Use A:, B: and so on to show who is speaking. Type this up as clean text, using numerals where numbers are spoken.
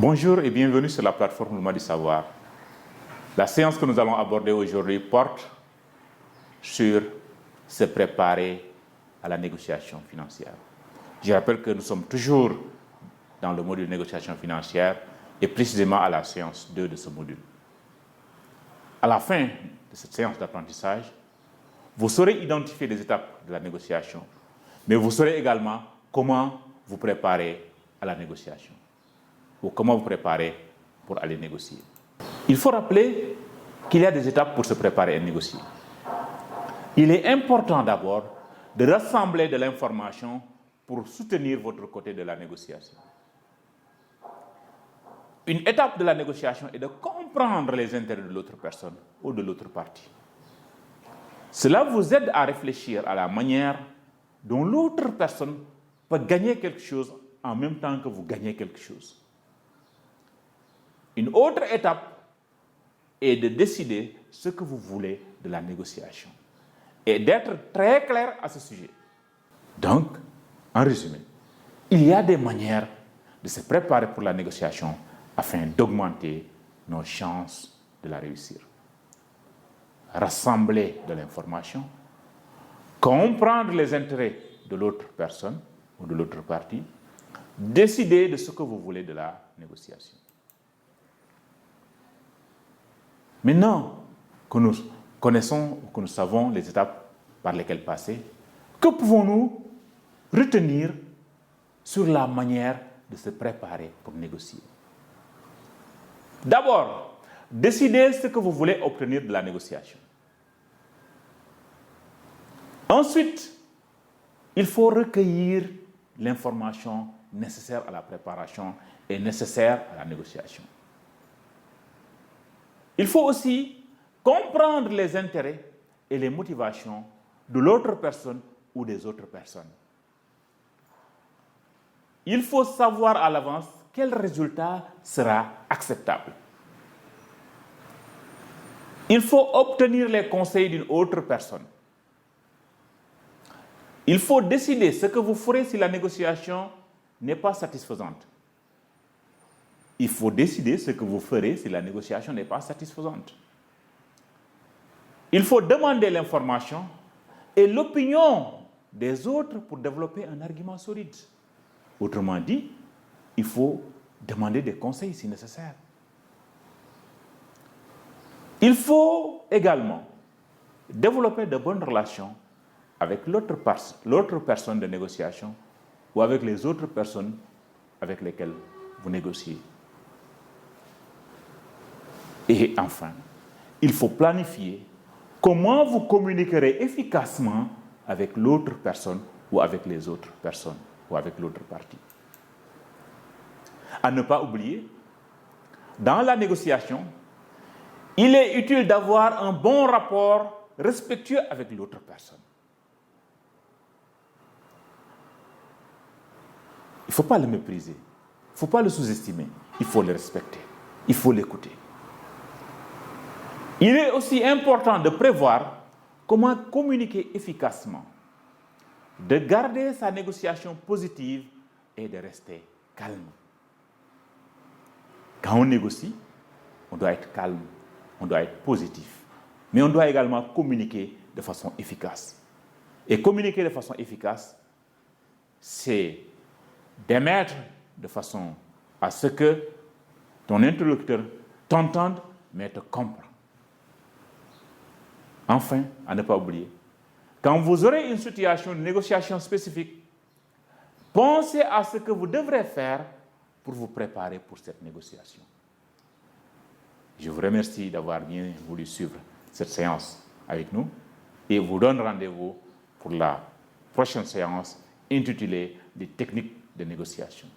A: Bonjour et bienvenue sur la plateforme Le Mois du Savoir. La séance que nous allons aborder aujourd'hui porte sur se préparer à la négociation financière. Je rappelle que nous sommes toujours dans le module négociation financière et précisément à la séance 2 de ce module. À la fin de cette séance d'apprentissage, vous saurez identifier les étapes de la négociation, mais vous saurez également comment vous préparer à la négociation ou comment vous préparer pour aller négocier. Il faut rappeler qu'il y a des étapes pour se préparer à négocier. Il est important d'abord de rassembler de l'information pour soutenir votre côté de la négociation. Une étape de la négociation est de comprendre les intérêts de l'autre personne ou de l'autre partie. Cela vous aide à réfléchir à la manière dont l'autre personne peut gagner quelque chose en même temps que vous gagnez quelque chose. Une autre étape est de décider ce que vous voulez de la négociation et d'être très clair à ce sujet. Donc, en résumé, il y a des manières de se préparer pour la négociation afin d'augmenter nos chances de la réussir. Rassembler de l'information, comprendre les intérêts de l'autre personne ou de l'autre partie, décider de ce que vous voulez de la négociation. Maintenant que nous connaissons ou que nous savons les étapes par lesquelles passer, que pouvons-nous retenir sur la manière de se préparer pour négocier? D'abord, décidez ce que vous voulez obtenir de la négociation. Ensuite, il faut recueillir l'information nécessaire à la préparation et nécessaire à la négociation. Il faut aussi comprendre les intérêts et les motivations de l'autre personne ou des autres personnes. Il faut savoir à l'avance quel résultat sera acceptable. Il faut obtenir les conseils d'une autre personne. Il faut décider ce que vous ferez si la négociation n'est pas satisfaisante. Il faut décider ce que vous ferez si la négociation n'est pas satisfaisante. Il faut demander l'information et l'opinion des autres pour développer un argument solide. Autrement dit, il faut demander des conseils si nécessaire. Il faut également développer de bonnes relations avec l'autre personne de négociation ou avec les autres personnes avec lesquelles vous négociez. Et enfin, il faut planifier comment vous communiquerez efficacement avec l'autre personne ou avec les autres personnes ou avec l'autre partie. À ne pas oublier, dans la négociation, il est utile d'avoir un bon rapport respectueux avec l'autre personne. Il ne faut pas le mépriser, il ne faut pas le sous-estimer, il faut le respecter, il faut l'écouter. Il est aussi important de prévoir comment communiquer efficacement, de garder sa négociation positive et de rester calme. Quand on négocie, on doit être calme, on doit être positif, mais on doit également communiquer de façon efficace. Et communiquer de façon efficace, c'est d'émettre de façon à ce que ton interlocuteur t'entende, mais te comprend. Enfin, à ne pas oublier, quand vous aurez une situation de négociation spécifique, pensez à ce que vous devrez faire pour vous préparer pour cette négociation. Je vous remercie d'avoir bien voulu suivre cette séance avec nous et vous donne rendez-vous pour la prochaine séance intitulée « Des techniques de négociation ».